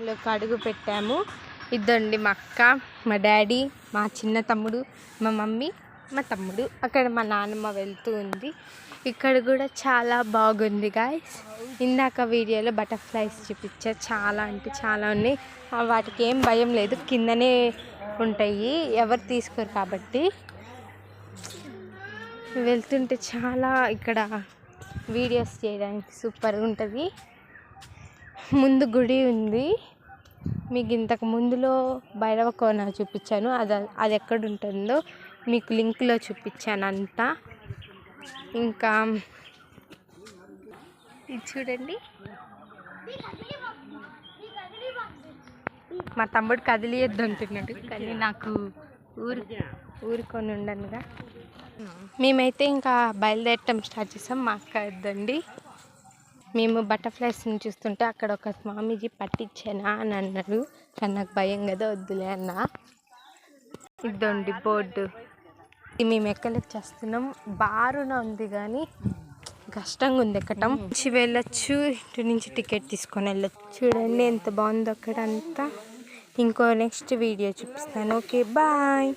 లోకి అడుగు పెట్టాము. ఇద్దండి మా అక్క, మా డాడీ, మా చిన్న తమ్ముడు, మా మమ్మీ, మా తమ్ముడు. అక్కడ మా నాన్నమ్మ వెళ్తూ ఉంది. ఇక్కడ కూడా చాలా బాగుంది గాయ్స్. ఇందాక వీడియోలో బటర్ఫ్లైస్ చూపించా, చాలా అంటే చాలా ఉన్నాయి. వాటికి ఏం భయం లేదు, కిందనే ఉంటాయి, ఎవరు తీసుకోరు కాబట్టి. వెళ్తుంటే చాలా ఇక్కడ వీడియోస్ చేయడానికి సూపర్గా ఉంటుంది. ముందు గుడి ఉంది. మీకు ఇంతకు ముందులో భైరవ కోన చూపించాను, అది ఎక్కడ ఉంటుందో మీకు లింక్లో చూపించాను అంతా. ఇంకా ఇది చూడండి, మా తమ్ముడు కదిలియద్దు అంటున్నాడు, కానీ నాకు ఊరుకొని ఉండనుగా. మేమైతే ఇంకా బయలుదేరటం స్టార్ట్ చేసాం. మా అక్క వద్దండి. మేము బటర్ఫ్లైస్ని చూస్తుంటే అక్కడ ఒక స్వామీజీ పట్టించానా అని అన్నారు, కానీ నాకు భయం కదా వద్దులే అన్న. ఇద్దండి బోర్డు. మేము ఎక్కలేక చేస్తున్నాం. బారున ఉంది కానీ కష్టంగా ఉంది ఎక్కటం. నుంచి వెళ్ళొచ్చు, ఇటు నుంచి టికెట్ తీసుకొని వెళ్ళొచ్చు. చూడండి ఎంత బాగుందో అక్కడ అంతా. ఇంకో నెక్స్ట్ వీడియో చూపిస్తాను. Okay bye.